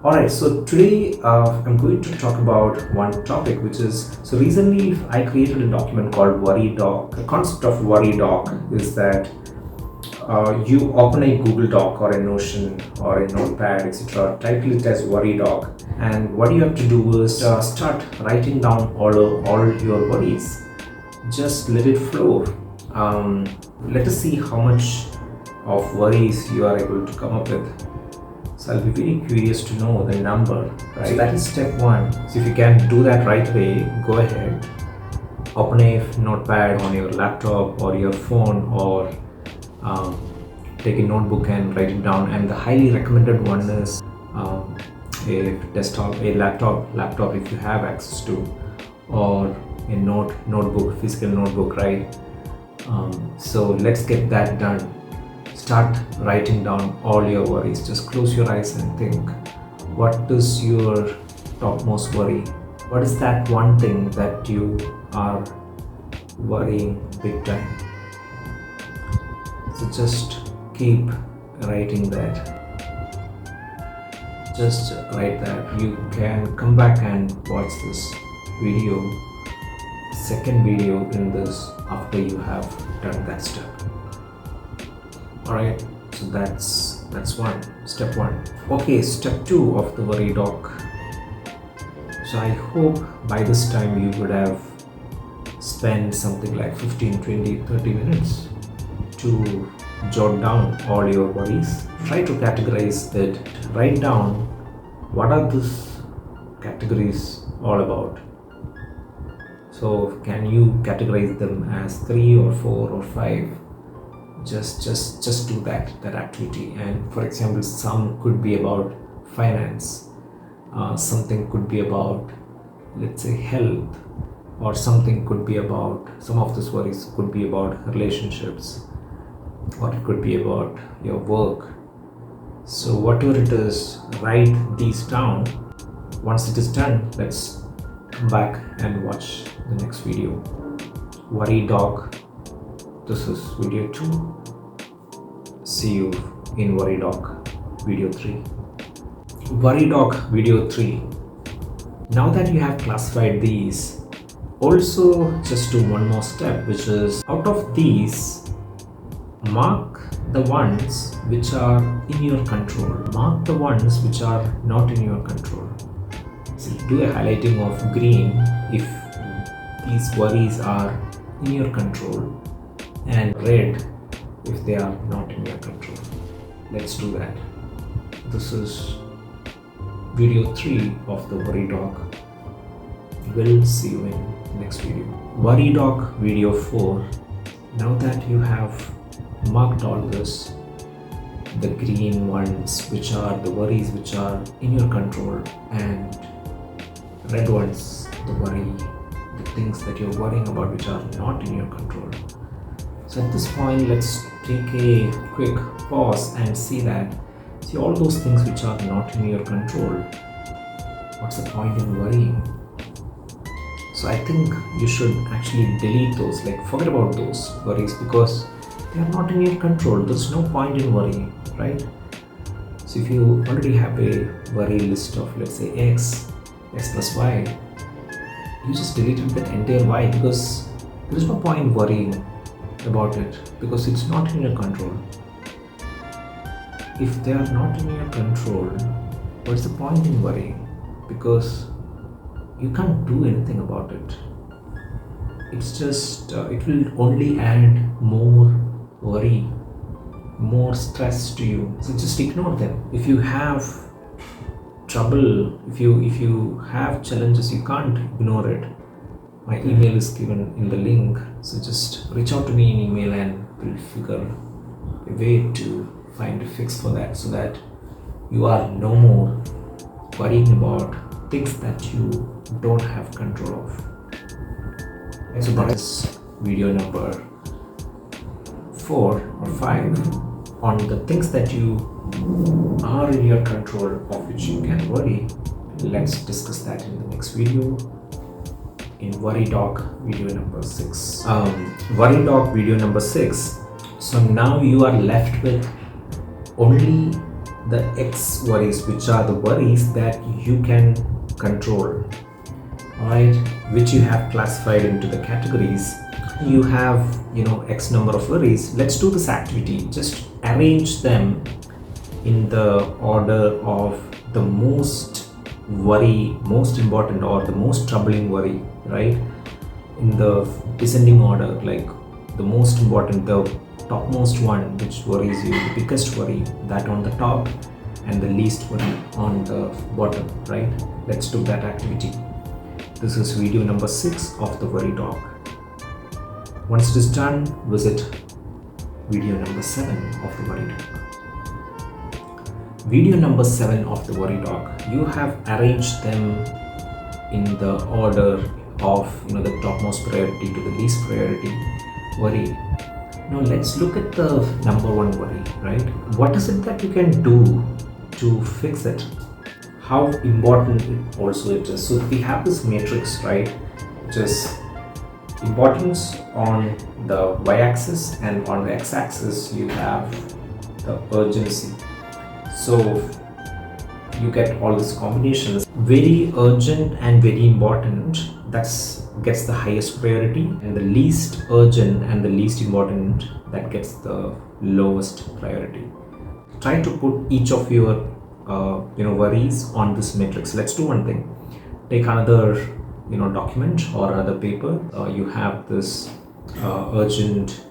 Alright, so today I'm going to talk about one topic, which is, so recently I created a document called Worry Doc. The concept of Worry Doc is that you open a Google Doc or a Notion or a Notepad, etc. Title it as Worry Doc, and what you have to do is start writing down all your worries. Just let it flow. Let us see how much of worries you are able to come up with. So I'll be very curious to know the number, right? So that is step one. So if you can do that right away, go ahead, open a notepad on your laptop or your phone, or take a notebook and write it down. And the highly recommended one is a desktop, a laptop if you have access to, or a notebook, physical notebook, right? So let's get that done. Start writing down all your worries. Just close your eyes and think, what is your topmost worry? What is that one thing that you are worrying big time? So just keep writing that. Just write that. You can come back and watch this video, second video in this, after you have done that step. Alright, so that's step one. Okay, step two of the Worry Doc. So I hope by this time you would have spent something like 15, 20, 30 minutes to jot down all your worries. Try to categorize it. Write down what are these categories all about. So can you categorize them as 3 or 4 or 5? Just do that activity. And for example, some could be about finance, something could be about, let's say, health, or something could be about, some of these worries could be about relationships, or it could be about your work. So whatever it is, write these down. Once it is done, let's come back and watch the next video. Worry Doc. This is video 2. See you in Worry Doc video 3. Worry Doc video 3. Now that you have classified these, also just do one more step, which is, out of these, mark the ones which are in your control. Mark the ones which are not in your control. So do a highlighting of green if these worries are in your control, and red if they are not in your control. Let's do that. This is video 3 of the Worry Doc. We'll see you in next video. Worry Doc video 4. Now that you have marked all this, the green ones which are the worries which are in your control, and red ones, the things that you're worrying about which are not in your control. So at this point, let's take a quick pause and see all those things which are not in your control. What's the point in worrying? So I think you should actually delete those, like forget about those worries, because they are not in your control. There's no point in worrying, right? So if you already have a worry list of, let's say, x plus y, you just deleted that entire y, because there is no point worrying about it, because it's not in your control. If they are not in your control, what's the point in worrying? Because you can't do anything about it. It's just it will only add more worry, more stress to you. So just ignore them. If you have trouble, if you have challenges, you can't ignore it. My email is given in the link, so just reach out to me in email and we'll figure a way to find a fix for that, so that you are no more worrying about things that you don't have control of. So that is video number 4 or 5 on the things that you are in your control of which you can worry. Let's discuss that in the next video, in Worry Doc video number 6. Worry Doc video number 6. So now you are left with only the X worries, which are the worries that you can control, alright, which you have classified into the categories. You have, X number of worries. Let's do this activity. Just arrange them in the order of the most important, or the most troubling worry, right? In the descending order, like the most important, the topmost one which worries you, the biggest worry, that on the top, and the least worry on the bottom, right? Let's do that activity. This is video number 6 of the worry dog. Once it is done, visit video number 7 of the worry dog. Video number 7 of the worry dog, you have arranged them in the order of the topmost priority to the least priority worry. Now let's look at the number 1 worry, right? What is it that you can do to fix it? How important it is. So we have this matrix, right, which is importance on the y-axis, and on the x-axis you have the urgency. So you get all these combinations. Very urgent and very important, that's gets the highest priority, and the least urgent and the least important, that gets the lowest priority. Try to put each of your worries on this matrix. Let's do one thing. Take another document or another paper. You have this urgent,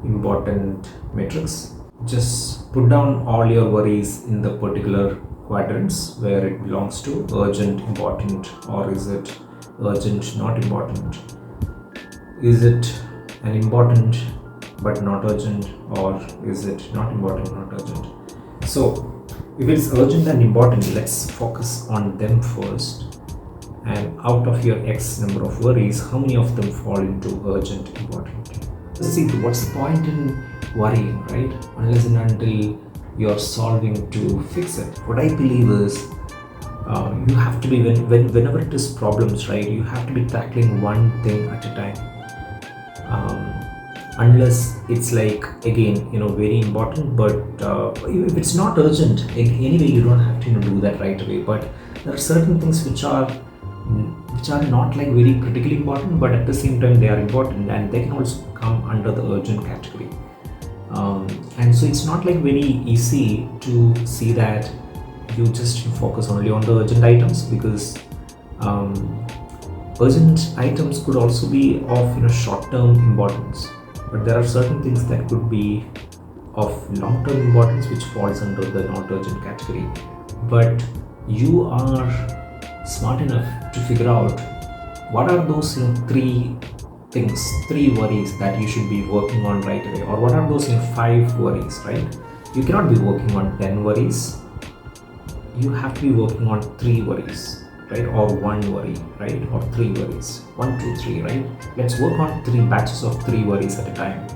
important matrix. Just put down all your worries in the particular quadrants where it belongs to: urgent, important, or is it urgent, not important? Is it an important but not urgent, or is it not important, not urgent? So if it's urgent and important, let's focus on them first. And out of your X number of worries, how many of them fall into urgent, important? See, what's the point in worrying, right? Unless and until you're solving to fix it. What I believe is you have to be, whenever it is problems, right, you have to be tackling one thing at a time. Unless it's like, again, very important, but if it's not urgent, anyway, you don't have to do that right away. But there are certain things which are not like very critically important, but at the same time they are important, and they can also come under the urgent category. And so it's not like very easy to see that you just focus only on the urgent items, because urgent items could also be of short-term importance, but there are certain things that could be of long-term importance which falls under the not urgent category. But you are smart enough to figure out what are those 3 worries that you should be working on right away, or what are those 5 worries, right? You cannot be working on 10 worries. You have to be working on 3 worries, right? Or 1 worry, right? Or 3 worries. 1, 2, 3, right? Let's work on 3 batches of 3 worries at a time.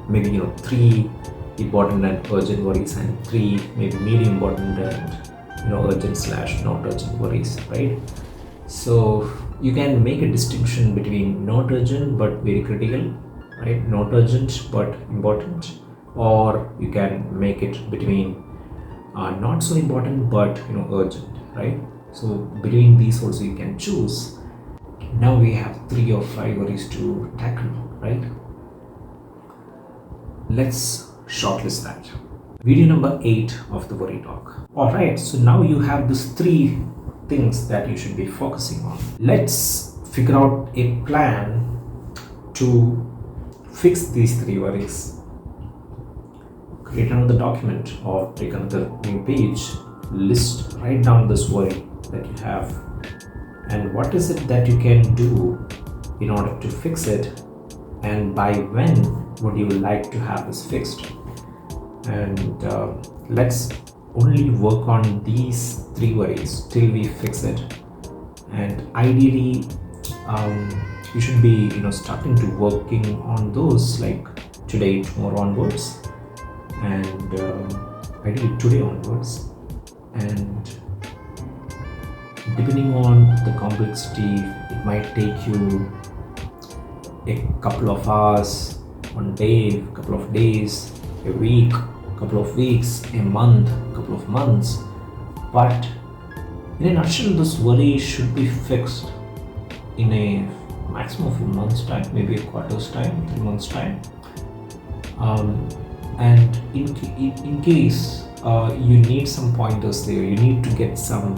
Maybe 3 important and urgent worries, and 3 maybe medium important and urgent/not urgent worries, right? So you can make a distinction between not urgent but very critical, right? Not urgent but important, or you can make it between not so important but urgent, right? So between these also you can choose. Now we have 3 or 5 worries to tackle, right? Let's shortlist that. Video number 8 of the worry dog. Alright, so now you have these 3 things that you should be focusing on. Let's figure out a plan to fix these 3 worries. Create another document or take another new page, write down this worry that you have, and what is it that you can do in order to fix it, and by when would you like to have this fixed. And let's only work on these 3 worries till we fix it. And ideally you should be starting to working on those like today, tomorrow onwards, and ideally today onwards. And depending on the complexity, it might take you a couple of hours, one day, a couple of days, a week, couple of weeks, a month, couple of months. But in a nutshell, this worry should be fixed in a maximum of a month's time, maybe a quarter's time, 3 months' time. And in case you need some pointers there, you need to get some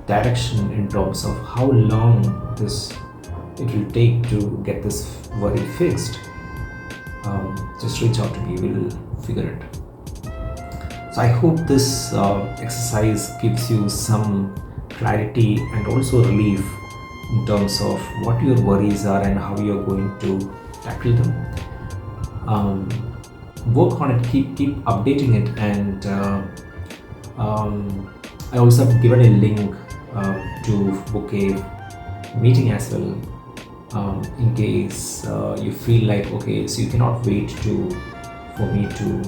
direction in terms of how long it will take to get this worry fixed. Just reach out to me, we'll figure it. So I hope this exercise gives you some clarity and also relief in terms of what your worries are and how you're going to tackle them. Work on it, keep updating it, and I also have given a link to book a meeting as well, in case you feel like, okay, so you cannot wait for me to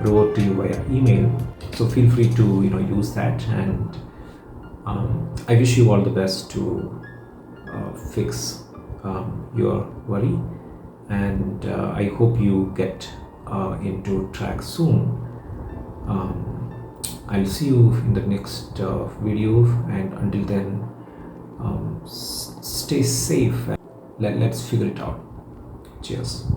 revert to you via email. So feel free to use that, and I wish you all the best to fix your worry, and I hope you get into track soon. I'll see you in the next video, and until then, stay safe. Let's figure it out. Cheers.